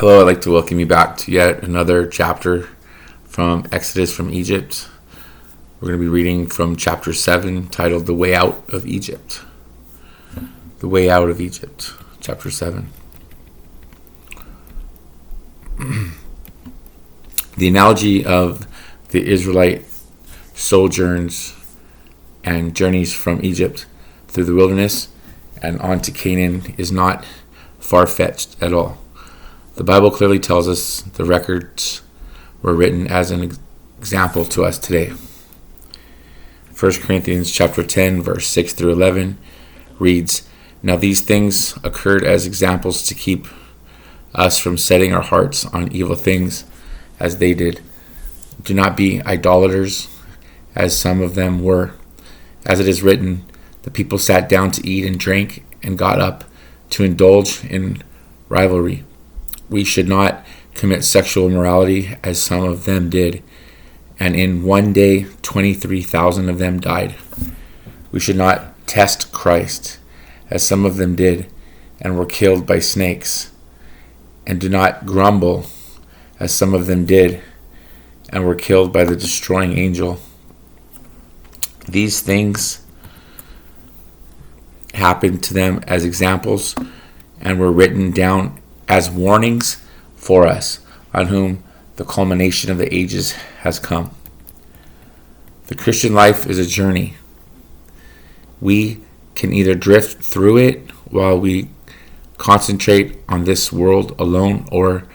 Hello, I'd like to welcome you back to yet another chapter from Exodus from Egypt. We're going to be reading from chapter 7, titled The Way Out of Egypt. The Way Out of Egypt, chapter 7. The analogy of the Israelite sojourns and journeys from Egypt through the wilderness and on to Canaan is not far-fetched at all. The Bible clearly tells us the records were written as an example to us today. 1 Corinthians chapter 10, verse 6 through 11 reads, "Now these things occurred as examples to keep us from setting our hearts on evil things as they did. Do not be idolaters, as some of them were. As it is written, the people sat down to eat and drink and got up to indulge in rivalry. We should not commit sexual immorality as some of them did, and in one day 23,000 of them died. We should not test Christ as some of them did and were killed by snakes, and do not grumble as some of them did and were killed by the destroying angel. These things happened to them as examples and were written down as warnings for us, on whom the culmination of the ages has come." The Christian life is a journey. We can either drift through it while we concentrate on this world alone, or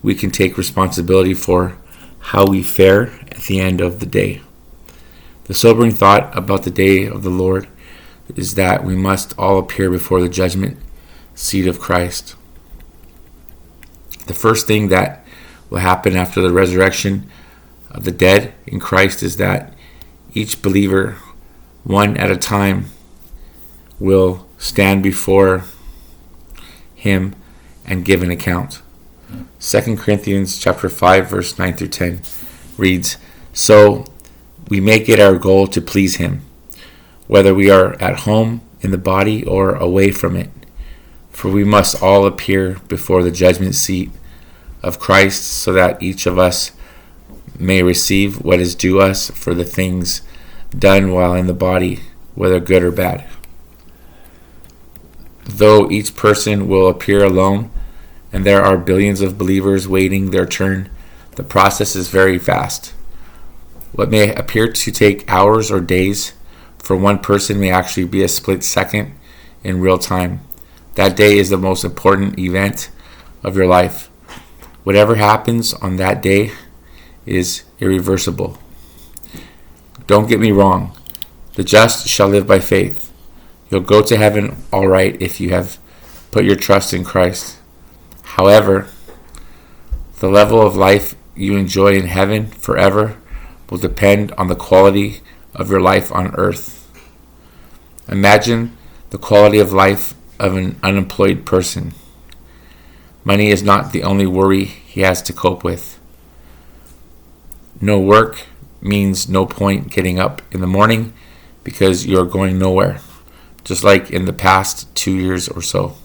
we can take responsibility for how we fare at the end of the day. The sobering thought about the day of the Lord is that we must all appear before the judgment seat of Christ. The first thing that will happen after the resurrection of the dead in Christ is that each believer, one at a time, will stand before him and give an account. 2 Corinthians chapter 5, verse 9 through 10 reads, "So we make it our goal to please him, whether we are at home in the body or away from it. For we must all appear before the judgment seat of Christ, so that each of us may receive what is due us for the things done while in the body, whether good or bad." Though each person will appear alone, and there are billions of believers waiting their turn, the process is very fast. What may appear to take hours or days for one person may actually be a split second in real time. That day is the most important event of your life. Whatever happens on that day is irreversible. Don't get me wrong. The just shall live by faith. You'll go to heaven all right if you have put your trust in Christ. However, the level of life you enjoy in heaven forever will depend on the quality of your life on earth. Imagine the quality of life of an unemployed person. Money is not the only worry he has to cope with. No work means no point getting up in the morning because you are going nowhere, just like in the past 2 years or so.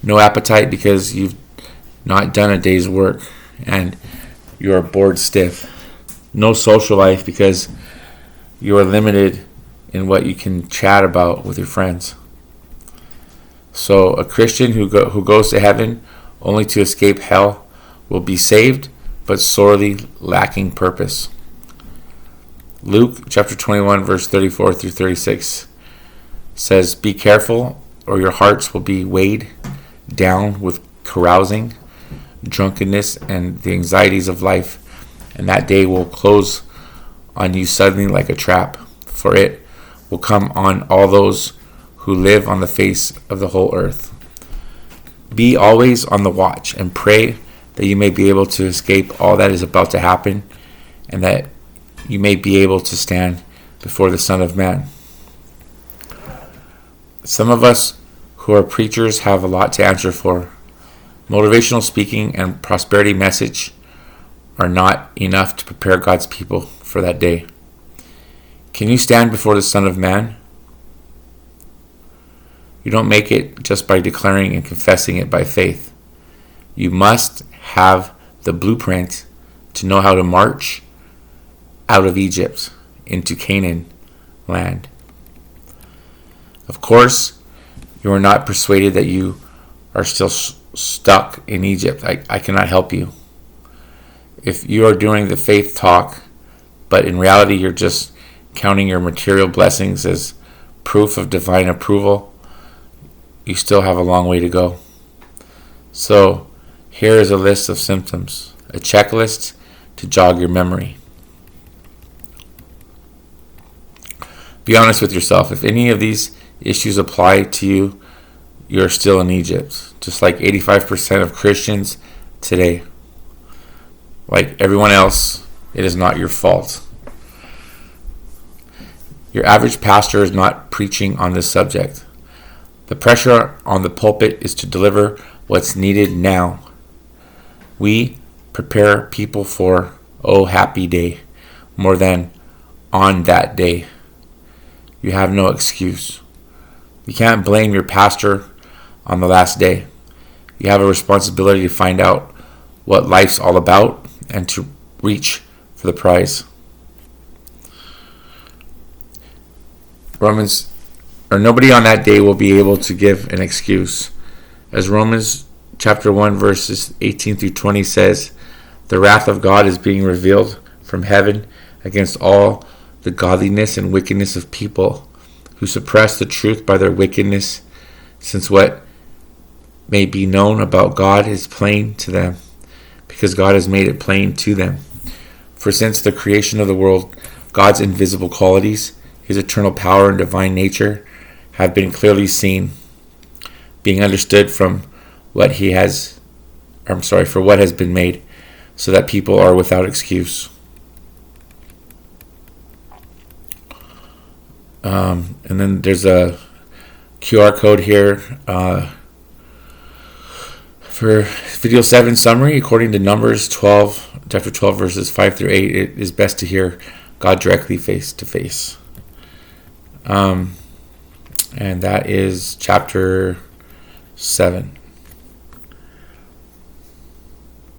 No appetite because you've not done a day's work and you are bored stiff. No social life because you are limited in what you can chat about with your friends. So a Christian who goes to heaven only to escape hell will be saved, but sorely lacking purpose. Luke chapter 21, verse 34 through 36 says, "Be careful, or your hearts will be weighed down with carousing, drunkenness, and the anxieties of life, and that day will close on you suddenly like a trap, for it will come on all those who live on the face of the whole earth. Be always on the watch and pray that you may be able to escape all that is about to happen, and that you may be able to stand before the Son of Man." Some of us who are preachers have a lot to answer for. Motivational speaking and prosperity message are not enough to prepare God's people for that day. Can you stand before the Son of Man? You don't make it just by declaring and confessing it by faith. You must have the blueprint to know how to march out of Egypt into Canaan land. Of course, you are not persuaded that you are still stuck in Egypt. I cannot help you. If you are doing the faith talk, but in reality you're just counting your material blessings as proof of divine approval, you still have a long way to go. So, here is a list of symptoms, a checklist to jog your memory. Be honest with yourself. If any of these issues apply to you, you're still in Egypt, just like 85% of Christians today. Like everyone else, it is not your fault. Your average pastor is not preaching on this subject. The pressure on the pulpit is to deliver what's needed now. We prepare people for, oh, happy day, more than on that day. You have no excuse. You can't blame your pastor on the last day. You have a responsibility to find out what life's all about and to reach for the prize. Nobody on that day will be able to give an excuse. As Romans chapter 1 verses 18 through 20 says, the wrath of God is being revealed from heaven against all the godliness and wickedness of people who suppress the truth by their wickedness, since what may be known about God is plain to them, because God has made it plain to them. For since the creation of the world, God's invisible qualities, his eternal power and divine nature, have been clearly seen, being understood from what has been made, so that people are without excuse. And then there's a QR code here for video 7 summary. According to Numbers 12, chapter 12, verses 5 through 8, it is best to hear God directly face to face. And that is chapter 7.